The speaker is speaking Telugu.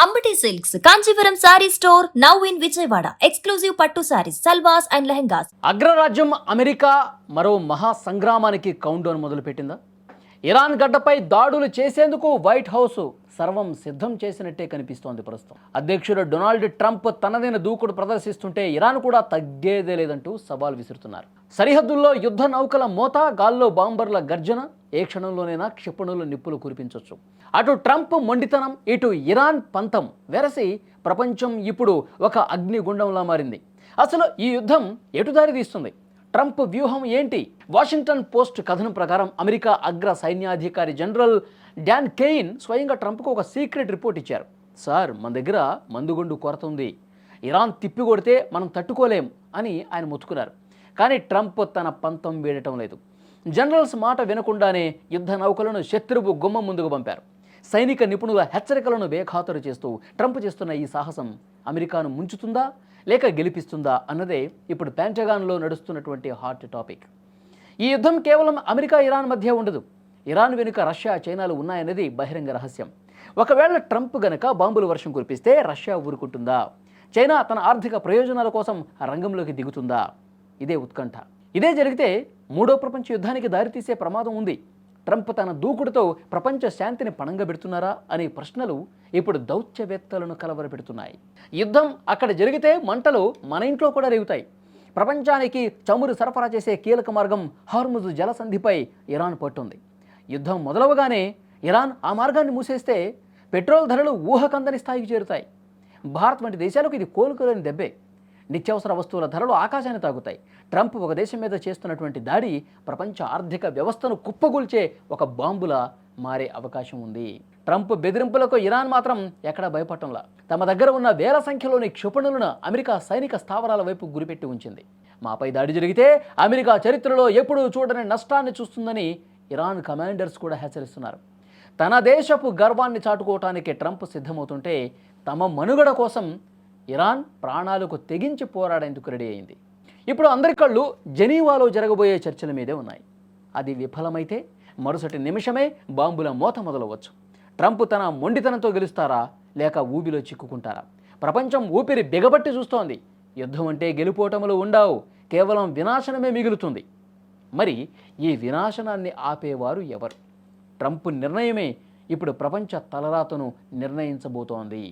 Ambati silks Kanchipuram sorry store now in Vijayawada. Exclusive పట్టు సారీస్, సల్వాస్ అండ్ లెహంగాస్. అగ్రరాజ్యం అమెరికా మరో మహా సంగ్రామానికి కౌంట్ డౌన్ మొదలుపెట్టిందా? ఇరాన్ గడ్డపై దాడులు చేసేందుకు వైట్ హౌస్ సర్వం సిద్ధం చేసినట్టే కనిపిస్తోంది ప్రస్తుతం. అధ్యక్షుడు డొనాల్డ్ ట్రంప్ తనదైన దూకుడు ప్రదర్శిస్తుంటే ఇరాన్ కూడా తగ్గేదే లేదంటూ సవాల్ విసురుతున్నారు. సరిహద్దుల్లో యుద్ధ నౌకల మోత, గాల్లో బాంబర్ల గర్జన, ఏ క్షణంలోనైనా క్షిపణులు నిప్పులు కురిపించవచ్చు. అటు ట్రంప్ మొండితనం, ఇటు ఇరాన్ పంతం వెరసి ప్రపంచం ఇప్పుడు ఒక అగ్నిగుండంలా మారింది. అసలు ఈ యుద్ధం ఎటు దారి తీస్తుంది? ట్రంప్ వ్యూహం ఏంటి? వాషింగ్టన్ పోస్ట్ కథనం ప్రకారం అమెరికా అగ్ర సైన్యాధికారి జనరల్ డాన్ కెయిన్ స్వయంగా ట్రంప్కు ఒక సీక్రెట్ రిపోర్ట్ ఇచ్చారు. సార్, మన దగ్గర మందుగుండు కొరత ఉంది, ఇరాన్ తిప్పి కొడితే మనం తట్టుకోలేం అని ఆయన మొత్తుకున్నారు. కానీ ట్రంప్ తన పంతం వీడటం లేదు. జనరల్స్ మాట వినకుండానే యుద్ధ నౌకలను శత్రువు గుమ్మం ముందుకు పంపారు. సైనిక నిపుణుల హెచ్చరికలను బేఖాతరు చేస్తూ ట్రంప్ చేస్తున్న ఈ సాహసం అమెరికాను ముంచుతుందా లేక గెలిపిస్తుందా అన్నదే ఇప్పుడు పెంటగాన్లో నడుస్తున్నటువంటి హాట్ టాపిక్. ఈ యుద్ధం కేవలం అమెరికా ఇరాన్ మధ్య ఉండదు. ఇరాన్ వెనుక రష్యా, చైనాలు ఉన్నాయనేది బహిరంగ రహస్యం. ఒకవేళ ట్రంప్ గనక బాంబుల వర్షం కురిపిస్తే రష్యా ఊరుకుంటుందా? చైనా తన ఆర్థిక ప్రయోజనాల కోసం రంగంలోకి దిగుతుందా? ఇదే ఉత్కంఠ. ఇదే జరిగితే మూడో ప్రపంచ యుద్ధానికి దారితీసే ప్రమాదం ఉంది. ట్రంప్ తన దూకుడుతో ప్రపంచ శాంతిని పణంగా పెడుతున్నారా అనే ప్రశ్నలు ఇప్పుడు దౌత్యవేత్తలను కలవరపెడుతున్నాయి. యుద్ధం అక్కడ జరిగితే మంటలు మన ఇంట్లో కూడా రేగుతాయి. ప్రపంచానికి చమురు సరఫరా చేసే కీలక మార్గం హార్ముజ్ జలసంధిపై ఇరాన్ పట్టుంది. యుద్ధం మొదలవగానే ఇరాన్ ఆ మార్గాన్ని మూసేస్తే పెట్రోల్ ధరలు ఊహకందని స్థాయికి చేరుతాయి. భారత్ వంటి దేశాలకు ఇది కోలుకోలేని దెబ్బే. నిత్యావసర వస్తువుల ధరలు ఆకాశాన్ని తాగుతాయి. ట్రంప్ ఒక దేశం మీద చేస్తున్నటువంటి దాడి ప్రపంచ ఆర్థిక వ్యవస్థను కుప్పగూల్చే ఒక బాంబులా మారే అవకాశం ఉంది. ట్రంప్ బెదిరింపులకు ఇరాన్ మాత్రం ఎక్కడా భయపడటంలా తమ దగ్గర ఉన్న వేల సంఖ్యలోని క్షిపణులను అమెరికా సైనిక స్థావరాల వైపు గురిపెట్టి ఉంచింది. మాపై దాడి జరిగితే అమెరికా చరిత్రలో ఎప్పుడూ చూడని నష్టాన్ని చూస్తుందని ఇరాన్ కమాండర్స్ కూడా హెచ్చరిస్తున్నారు. తన దేశపు గర్వాన్ని చాటుకోవటానికి ట్రంప్ సిద్ధమవుతుంటే తమ మనుగడ కోసం ఇరాన్ ప్రాణాలకు తెగించి పోరాడేందుకు రెడీ అయింది. ఇప్పుడు అందరి కళ్ళు జెనీవాలో జరగబోయే చర్చల మీదే ఉన్నాయి. అది విఫలమైతే మరుసటి నిమిషమే బాంబుల మోత మొదలవచ్చు. ట్రంప్ తన మొండితనంతో గెలుస్తారా లేక ఊబిలో చిక్కుకుంటారా? ప్రపంచం ఊపిరి బిగబట్టి చూస్తోంది. యుద్ధం అంటే గెలుపోటములు ఉండవు, కేవలం వినాశనమే మిగులుతుంది. మరి ఈ వినాశనాన్ని ఆపేవారు ఎవరు? ట్రంప్ నిర్ణయమే ఇప్పుడు ప్రపంచ తలరాతను నిర్ణయించబోతోంది.